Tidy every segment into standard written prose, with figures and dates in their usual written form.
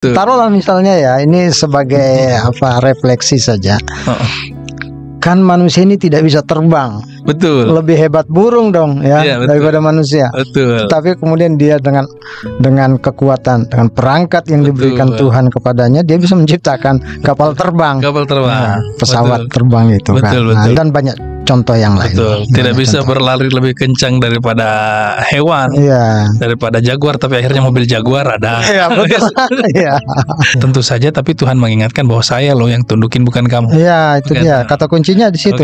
taruhlah misalnya ya, ini sebagai refleksi saja. Kan manusia ini tidak bisa terbang. Betul. Lebih hebat burung dong ya, daripada manusia. Betul. Tapi kemudian dia dengan kekuatan, dengan perangkat yang diberikan Tuhan kepadanya, dia bisa menciptakan kapal terbang. Pesawat terbang itu kan. Nah, dan banyak contoh yang lain. Tidak bisa berlari lebih kencang daripada hewan, daripada jaguar, tapi akhirnya mobil jaguar ada. Tentu saja, tapi Tuhan mengingatkan bahwa saya loh yang tundukin, bukan kamu. Iya, itu dia kata kuncinya di situ.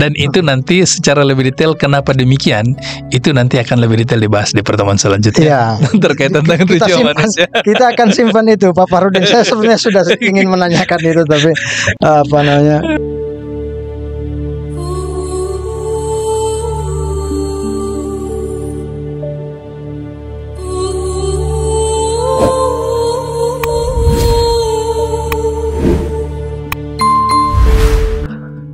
Dan itu nanti secara lebih detail kenapa demikian, itu nanti akan lebih detail dibahas di pertemuan selanjutnya. Terkait tentang tujuan manusia. Kita akan simpan itu, Pak Farudin. Saya sebenarnya sudah ingin menanyakan itu, tapi apa namanya?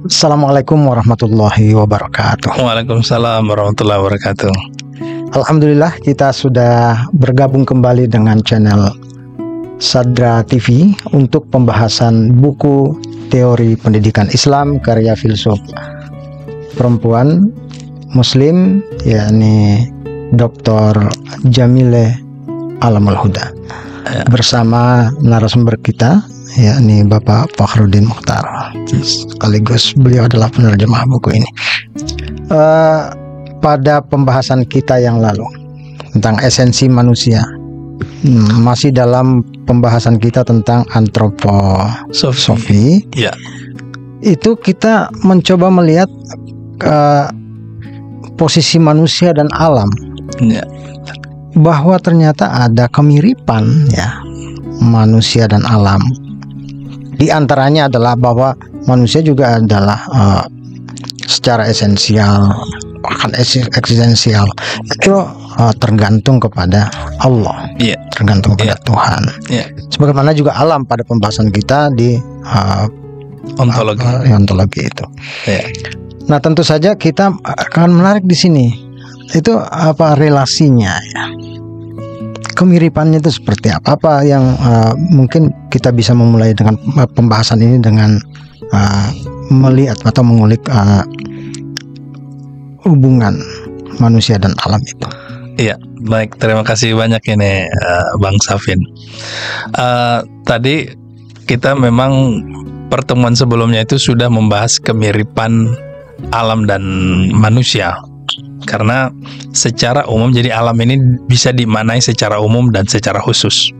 Assalamualaikum warahmatullahi wabarakatuh. Waalaikumsalam warahmatullahi wabarakatuh. Alhamdulillah, kita sudah bergabung kembali dengan channel Sadra TV untuk pembahasan buku Teori Pendidikan Islam karya filsuf perempuan Muslim, yakni Dr. Jamileh Alamul Huda, bersama narasumber kita, yakni Bapak Fakhruddin Mukhtar. Sekaligus beliau adalah penerjemah buku ini. Pada pembahasan kita yang lalu tentang esensi manusia, masih dalam pembahasan kita tentang antroposofi, itu kita mencoba melihat posisi manusia dan alam, bahwa ternyata ada kemiripan manusia dan alam. Di antaranya adalah bahwa manusia juga adalah secara esensial, bahkan eksistensial, itu tergantung kepada Allah, tergantung kepada Tuhan. Sebagaimana juga alam pada pembahasan kita di ontologi itu. Nah, tentu saja kita akan menarik di sini itu apa relasinya ya. Kemiripannya itu seperti apa? Apa yang mungkin kita bisa memulai dengan pembahasan ini dengan melihat atau mengulik hubungan manusia dan alam itu. Iya, baik. Terima kasih banyak ini Bang Safin. Tadi kita memang pertemuan sebelumnya itu sudah membahas kemiripan alam dan manusia. Karena secara umum, jadi alam ini bisa dimaknai secara umum dan secara khusus.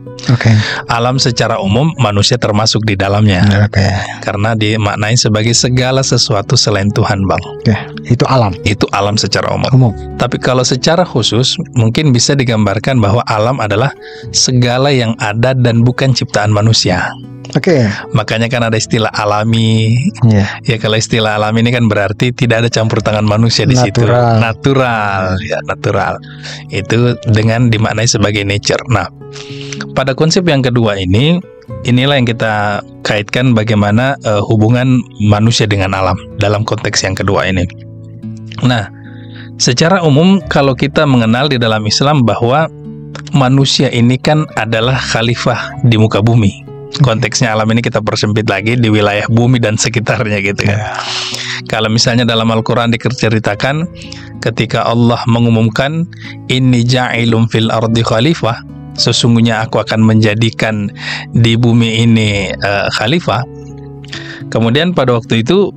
Alam secara umum, manusia termasuk di dalamnya. Karena dimaknai sebagai segala sesuatu selain Tuhan, Bang. Itu alam. Itu alam secara umum. Tapi kalau secara khusus, mungkin bisa digambarkan bahwa alam adalah segala yang ada dan bukan ciptaan manusia. Makanya kan ada istilah alami. Ya, kalau istilah alami ini kan berarti tidak ada campur tangan manusia di situ. Natural. Itu dengan dimaknai sebagai nature. Nah, pada konsep yang kedua ini, inilah yang kita kaitkan bagaimana hubungan manusia dengan alam dalam konteks yang kedua ini. Nah, secara umum kalau kita mengenal di dalam Islam bahwa manusia ini kan adalah khalifah di muka bumi. Konteksnya alam ini kita persempit lagi di wilayah bumi dan sekitarnya gitu kan. Kalau misalnya dalam Al-Quran diceritakan ketika Allah mengumumkan inni ja'ilum fil ardi khalifah, sesungguhnya aku akan menjadikan di bumi ini khalifah. Kemudian pada waktu itu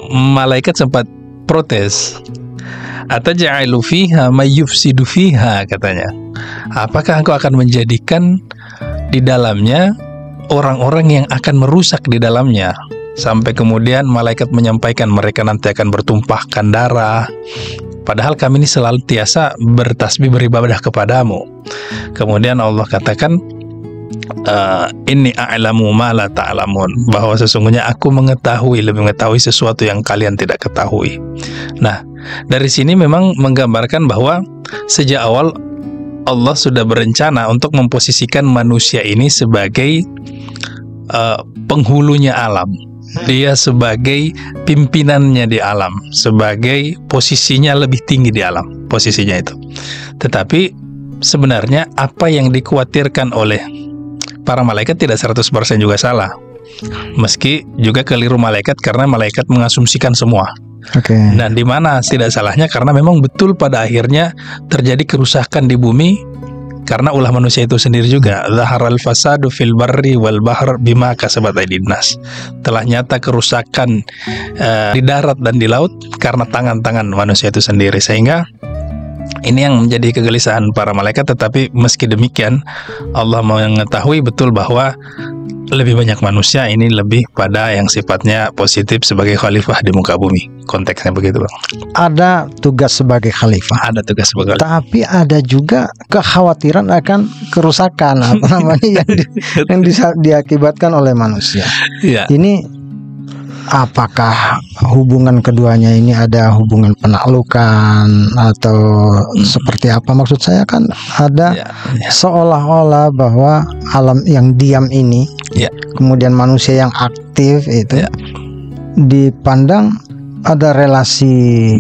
malaikat sempat protes, ataj'alu fiha may yufsidu fiha, katanya. Apakah engkau akan menjadikan di dalamnya orang-orang yang akan merusak di dalamnya? Sampai kemudian malaikat menyampaikan mereka nanti akan bertumpahkan darah, padahal kami ini selalu tiasa bertasbih beribadah kepadamu. Kemudian Allah katakan, inni a'lamu ma la ta'lamun, bahwa sesungguhnya aku lebih mengetahui sesuatu yang kalian tidak ketahui. Nah, dari sini memang menggambarkan bahwa sejak awal Allah sudah berencana untuk memposisikan manusia ini sebagai penghulunya alam. Dia sebagai pimpinannya di alam, sebagai posisinya lebih tinggi di alam, posisinya itu. Tetapi sebenarnya apa yang dikhawatirkan oleh para malaikat tidak 100% juga salah. Meski juga keliru malaikat karena malaikat mengasumsikan semua. Dan di mana tidak salahnya karena memang betul pada akhirnya terjadi kerusakan di bumi karena ulah manusia itu sendiri juga. Zaharal fasadu fil barri wal bahr bima kasabat aydin nas. Telah nyata kerusakan di darat dan di laut karena tangan-tangan manusia itu sendiri. Sehingga ini yang menjadi kegelisahan para malaikat. Tetapi meski demikian Allah mengetahui betul bahwa lebih banyak manusia ini lebih pada yang sifatnya positif sebagai khalifah di muka bumi. Konteksnya begitu, Bang. Ada tugas sebagai khalifah. Ada tugas sebagai khalifah. Tapi ada juga kekhawatiran akan kerusakan yang diakibatkan oleh manusia. Ini apakah hubungan keduanya ini ada hubungan penaklukan atau seperti apa? Maksud saya kan ada seolah-olah bahwa alam yang diam ini, kemudian manusia yang aktif itu dipandang ada relasi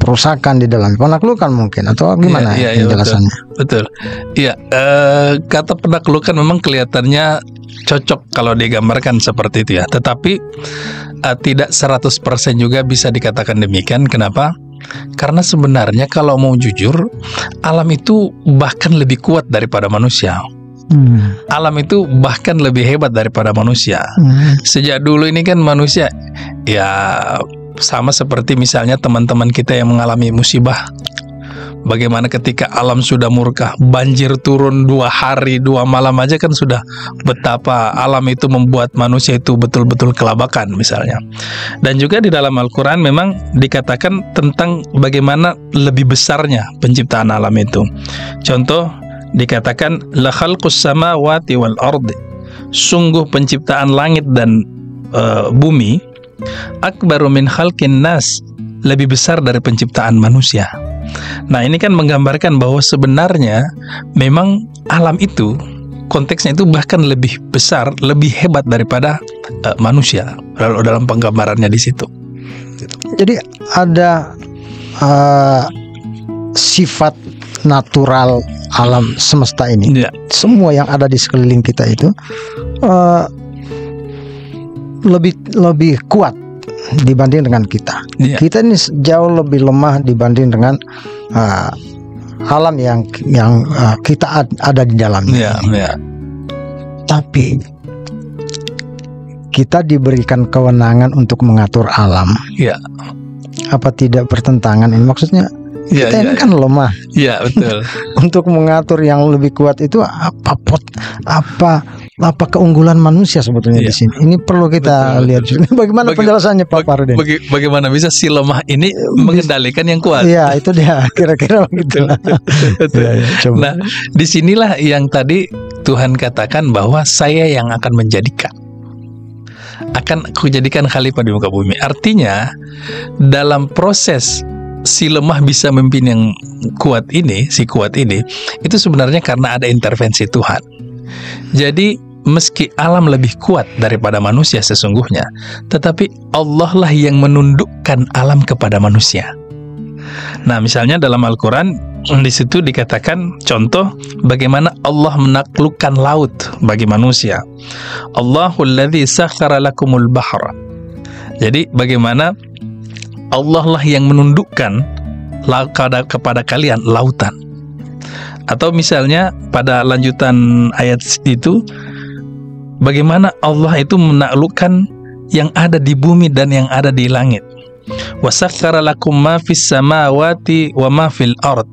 perusakan di dalam penaklukan mungkin, atau gimana penjelasannya? Betul. Kata penaklukan memang kelihatannya cocok kalau digambarkan seperti itu ya. Tetapi tidak 100% juga bisa dikatakan demikian. Kenapa? Karena sebenarnya kalau mau jujur, alam itu bahkan lebih kuat daripada manusia. Alam itu bahkan lebih hebat daripada manusia. Sejak dulu ini kan manusia sama seperti misalnya teman-teman kita yang mengalami musibah. Bagaimana ketika alam sudah murka, banjir turun 2 hari 2 malam aja kan sudah betapa alam itu membuat manusia itu betul-betul kelabakan misalnya. Dan juga di dalam Al-Quran memang dikatakan tentang bagaimana lebih besarnya penciptaan alam itu. Contoh dikatakan la khalqus samawati wal ardi, sungguh penciptaan langit dan bumi akbaru min khalqin nas, lebih besar dari penciptaan manusia. Nah ini kan menggambarkan bahwa sebenarnya memang alam itu konteksnya itu bahkan lebih besar, lebih hebat daripada manusia dalam penggambarannya di situ. Jadi ada sifat natural alam semesta ini, semua yang ada di sekeliling kita itu lebih kuat dibanding dengan kita. Kita ini jauh lebih lemah dibanding dengan alam yang kita ada di dalamnya. Tapi kita diberikan kewenangan untuk mengatur alam. Apa tidak bertentangan ini? Maksudnya kita ini kan lemah. Betul. Untuk mengatur yang lebih kuat itu apa keunggulan manusia sebetulnya di sini? Ini perlu kita lihat. Bagaimana penjelasannya Pak Farudin? Bagaimana bisa si lemah ini mengendalikan yang kuat? Itu dia kira-kira begitu. Coba. Nah, disinilah yang tadi Tuhan katakan bahwa saya yang akan menjadikan, akan aku jadikan khalifah di muka bumi. Artinya dalam proses si lemah bisa memimpin yang kuat ini, si kuat ini, itu sebenarnya karena ada intervensi Tuhan. Jadi meski alam lebih kuat daripada manusia sesungguhnya, tetapi Allah lah yang menundukkan alam kepada manusia. Nah, misalnya dalam Al-Quran di situ dikatakan contoh bagaimana Allah menaklukkan laut bagi manusia. Allahul ladzi sakhkhara lakumul bahra. Jadi bagaimana Allah lah yang menundukkan kepada kalian lautan. Atau misalnya pada lanjutan ayat itu, bagaimana Allah itu menaklukkan yang ada di bumi dan yang ada di langit. Wasakhkhara lakum ma fis samawati wa ma fil ard.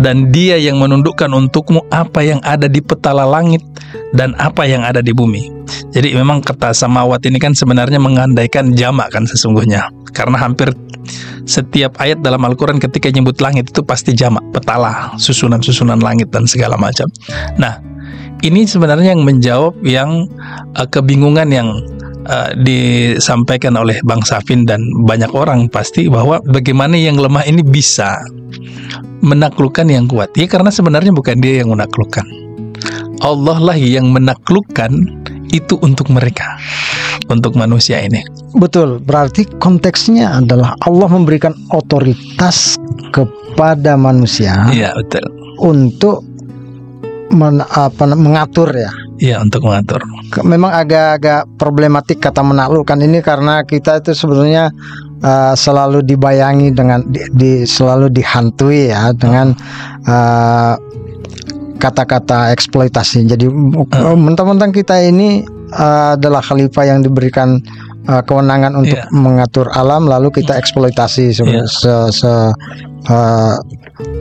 Dan dia yang menundukkan untukmu apa yang ada di petala langit dan apa yang ada di bumi. Jadi memang kata samawat ini kan sebenarnya mengandaikan jamak kan sesungguhnya. Karena hampir setiap ayat dalam Al-Quran ketika nyebut langit itu pasti jamak, petala, susunan-susunan langit dan segala macam. Nah, ini sebenarnya yang menjawab yang kebingungan yang disampaikan oleh Bang Safin dan banyak orang pasti, bahwa bagaimana yang lemah ini bisa menaklukkan yang kuat. Ya karena sebenarnya bukan dia yang menaklukkan, Allah lah yang menaklukkan itu untuk mereka, untuk manusia ini. Betul, berarti konteksnya adalah Allah memberikan otoritas kepada manusia. Iya, betul. Untuk mengatur ya. Iya, untuk mengatur. Memang agak-agak problematik kata menaklukkan ini, karena kita itu sebetulnya selalu dibayangi dengan selalu dihantui ya dengan kata-kata eksploitasi. Jadi mentang-mentang kita ini adalah khalifah yang diberikan kewenangan untuk mengatur alam, lalu kita eksploitasi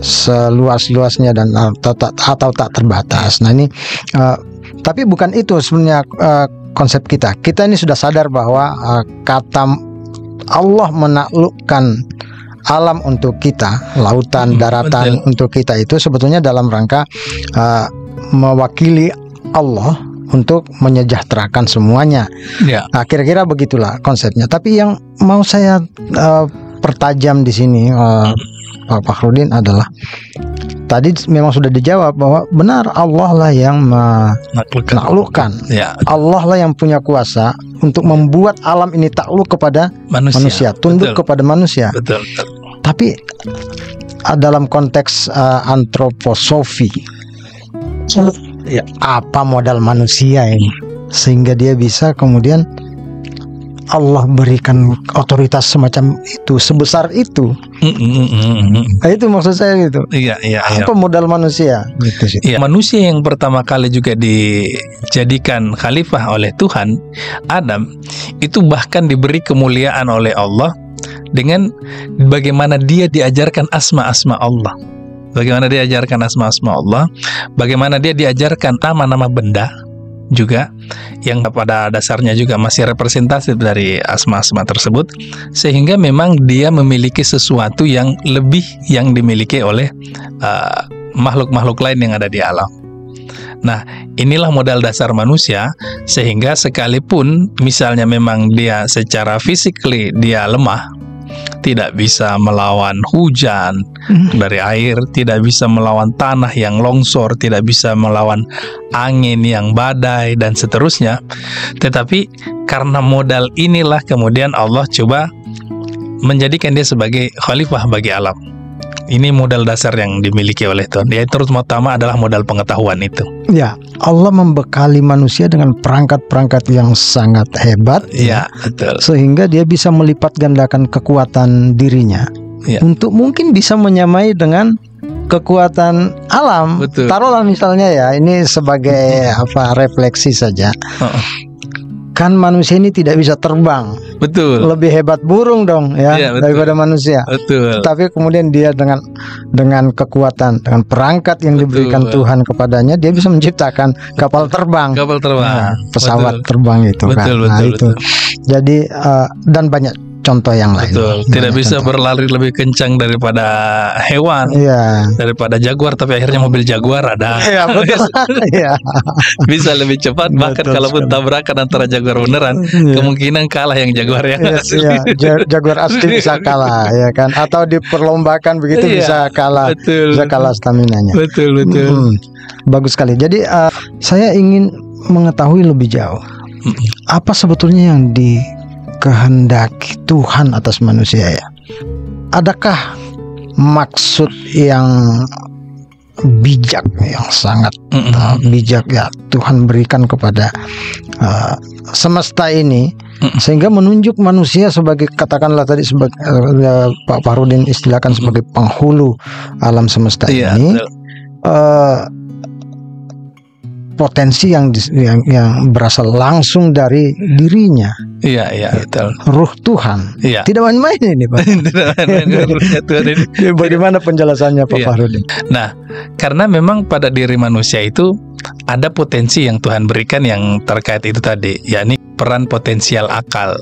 seluas-luasnya dan atau tak terbatas. Nah ini tapi bukan itu sebenarnya konsep kita. Kita ini sudah sadar bahwa kata Allah menaklukkan alam untuk kita, lautan, daratan untuk kita, itu sebetulnya dalam rangka mewakili Allah untuk menyejahterakan semuanya. Nah, kira-kira begitulah konsepnya. Tapi yang mau saya pertajam di sini, Pak Fakhrudin, adalah tadi memang sudah dijawab bahwa benar Allah lah yang menaklukkan. Allah lah yang punya kuasa untuk membuat alam ini takluk kepada manusia, tunduk kepada manusia. Betul. Tapi dalam konteks antroposofi, apa modal manusia ini sehingga dia bisa kemudian Allah berikan otoritas semacam itu, sebesar itu. Nah, itu maksud saya gitu. Apa modal manusia? Gitu. Manusia yang pertama kali juga dijadikan khalifah oleh Tuhan, Adam, itu bahkan diberi kemuliaan oleh Allah dengan bagaimana dia diajarkan asma-asma Allah. Bagaimana dia diajarkan asma-asma Allah, bagaimana dia diajarkan nama-nama benda juga, yang pada dasarnya juga masih representatif dari asma-asma tersebut, sehingga memang dia memiliki sesuatu yang lebih yang dimiliki oleh makhluk-makhluk lain yang ada di alam. Nah, inilah modal dasar manusia, sehingga sekalipun misalnya memang dia secara physically dia lemah, tidak bisa melawan hujan dari air, tidak bisa melawan tanah yang longsor, tidak bisa melawan angin yang badai dan seterusnya. Tetapi karena modal inilah kemudian Allah coba menjadikan dia sebagai khalifah bagi alam. Ini modal dasar yang dimiliki oleh Tuhan. Ya, terutama adalah modal pengetahuan itu. Ya, Allah membekali manusia dengan perangkat-perangkat yang sangat hebat. Ya, betul. Sehingga dia bisa melipat gandakan kekuatan dirinya. Untuk mungkin bisa menyamai dengan kekuatan alam. Betul. Taruhlah misalnya ya, ini sebagai refleksi saja. Kan manusia ini tidak bisa terbang. Betul. Lebih hebat burung dong ya, daripada manusia. Betul. Tapi kemudian dia dengan kekuatan, dengan perangkat yang diberikan Tuhan kepadanya, dia bisa menciptakan kapal terbang. Pesawat terbang itu kan. Betul. Jadi dan banyak contoh yang lain. Betul. Tidak bisa berlari lebih kencang daripada hewan, daripada jaguar, tapi akhirnya mobil jaguar ada. Bisa lebih cepat, bahkan kalaupun tabrakan antara jaguar beneran, kemungkinan kalah yang jaguar yang asli. Jaguar asli bisa kalah, ya kan? Atau diperlombakan begitu bisa kalah, bisa kalah staminanya. Betul. Bagus sekali. Jadi saya ingin mengetahui lebih jauh, apa sebetulnya yang dikehendaki Tuhan atas manusia ya? Adakah maksud yang bijak, yang sangat bijak ya Tuhan berikan kepada semesta ini, sehingga menunjuk manusia sebagai, katakanlah tadi sebagai Pak Fakhrudin istilahkan sebagai penghulu alam semesta ini, potensi yang berasal langsung dari dirinya. Betul. Ruh Tuhan. Tidak main-main ini, Pak. Bagaimana penjelasannya Pak Fakhrudin? Nah, karena memang pada diri manusia itu ada potensi yang Tuhan berikan yang terkait itu tadi, yakni peran potensial akal.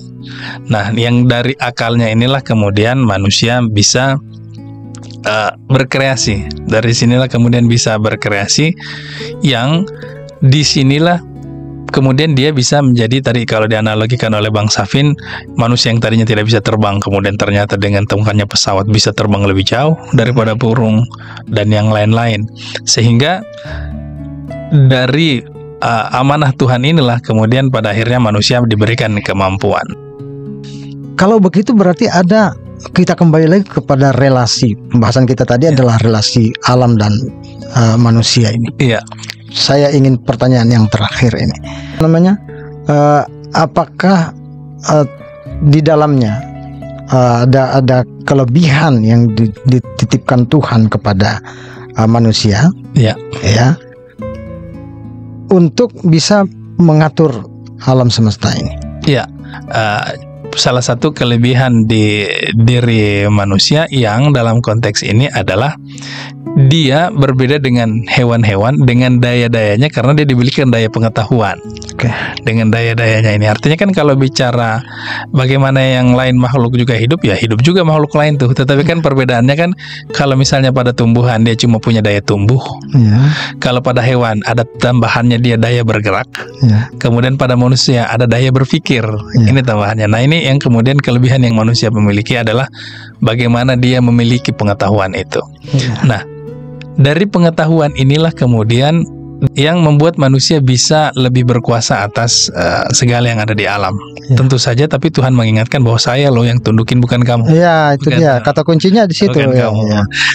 Nah, yang dari akalnya inilah kemudian manusia bisa berkreasi. Dari sinilah kemudian bisa berkreasi, yang disinilah kemudian dia bisa menjadi, tadi kalau dianalogikan oleh Bang Safin, manusia yang tadinya tidak bisa terbang, kemudian ternyata dengan temukannya pesawat bisa terbang lebih jauh daripada burung dan yang lain-lain. Sehingga dari amanah Tuhan inilah kemudian pada akhirnya manusia diberikan kemampuan. Kalau begitu berarti kita kembali lagi kepada relasi. Pembahasan kita tadi adalah relasi alam dan manusia ini. saya ingin pertanyaan yang terakhir ini, namanya apakah di dalamnya ada kelebihan yang dititipkan Tuhan kepada manusia, ya, untuk bisa mengatur alam semesta ini? Ya, salah satu kelebihan di diri manusia yang dalam konteks ini adalah dia berbeda dengan hewan-hewan dengan daya-dayanya karena dia diberikan daya pengetahuan. Dengan daya-dayanya ini artinya kan kalau bicara bagaimana yang lain makhluk juga hidup, ya hidup juga makhluk lain tuh. Tetapi kan perbedaannya kan kalau misalnya pada tumbuhan dia cuma punya daya tumbuh, kalau pada hewan ada tambahannya dia daya bergerak, kemudian pada manusia ada daya berpikir, ini tambahannya. Nah ini yang kemudian kelebihan yang manusia memiliki adalah bagaimana dia memiliki pengetahuan itu. Nah dari pengetahuan inilah kemudian yang membuat manusia bisa lebih berkuasa atas segala yang ada di alam. Tentu saja, tapi Tuhan mengingatkan bahwa saya loh yang tundukin, bukan kamu. Ya, itu bukan dia kata kuncinya di situ.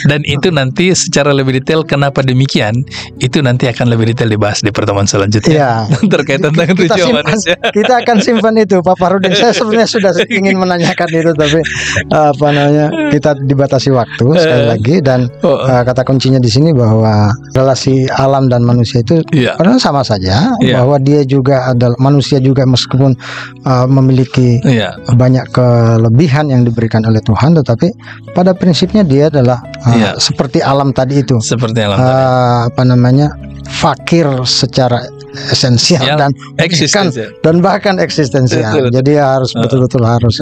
Dan itu nanti secara lebih detail kenapa demikian, itu nanti akan lebih detail dibahas di pertemuan selanjutnya. Terkait tentang tujuan manusia. Kita akan simpan itu, Pak Farudin. Saya sebenarnya sudah ingin menanyakan itu, tapi kita dibatasi waktu sekali lagi, dan kata kuncinya di sini bahwa relasi alam dan manusia itu karena sama saja, bahwa dia juga adalah manusia juga meskipun memiliki banyak kelebihan yang diberikan oleh Tuhan, tetapi pada prinsipnya dia adalah seperti alam tadi itu, seperti alam tadi. Fakir secara esensial dan bahkan eksistensial. Jadi harus betul-betul harus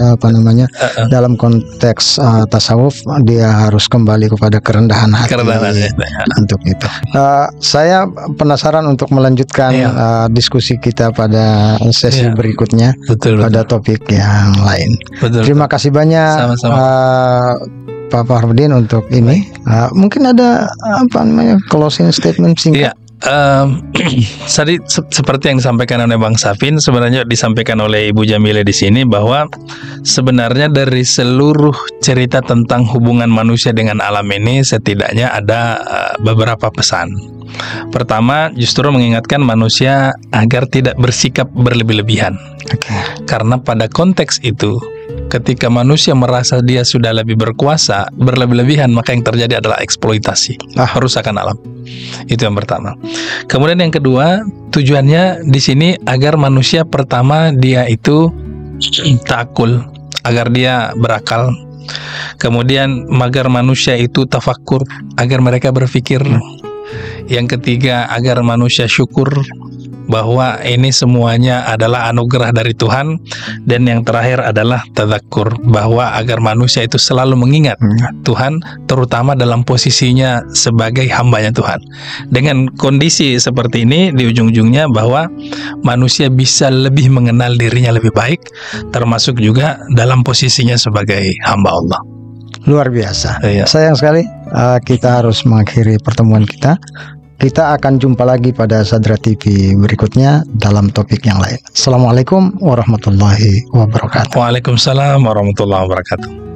dalam konteks tasawuf dia harus kembali kepada kerendahan hati. Untuk itu saya penasaran untuk melanjutkan diskusi kita pada sesi berikutnya pada topik yang lain. Terima kasih banyak Pak Farudin untuk ini. Mungkin ada closing statement singkat. Tadi seperti yang disampaikan oleh Bang Safin, sebenarnya disampaikan oleh Ibu Jamile di sini bahwa sebenarnya dari seluruh cerita tentang hubungan manusia dengan alam ini setidaknya ada beberapa pesan. Pertama, justru mengingatkan manusia agar tidak bersikap berlebih-lebihan. Karena pada konteks itu, ketika manusia merasa dia sudah lebih berkuasa, berlebih-lebihan, maka yang terjadi adalah eksploitasi, perusakan alam. Itu yang pertama. Kemudian yang kedua, tujuannya di sini agar manusia pertama dia itu ta'akul, agar dia berakal. Kemudian agar manusia itu tafakkur, agar mereka berpikir. Yang ketiga, agar manusia syukur bahwa ini semuanya adalah anugerah dari Tuhan. Dan yang terakhir adalah tadzakur, bahwa agar manusia itu selalu mengingat Tuhan, terutama dalam posisinya sebagai hambanya Tuhan. Dengan kondisi seperti ini, di ujung-ujungnya bahwa manusia bisa lebih mengenal dirinya lebih baik, termasuk juga dalam posisinya sebagai hamba Allah. Luar biasa. Sayang sekali kita harus mengakhiri pertemuan kita. Kita akan jumpa lagi pada Sadra TV berikutnya dalam topik yang lain. Assalamualaikum warahmatullahi wabarakatuh. Waalaikumsalam warahmatullahi wabarakatuh.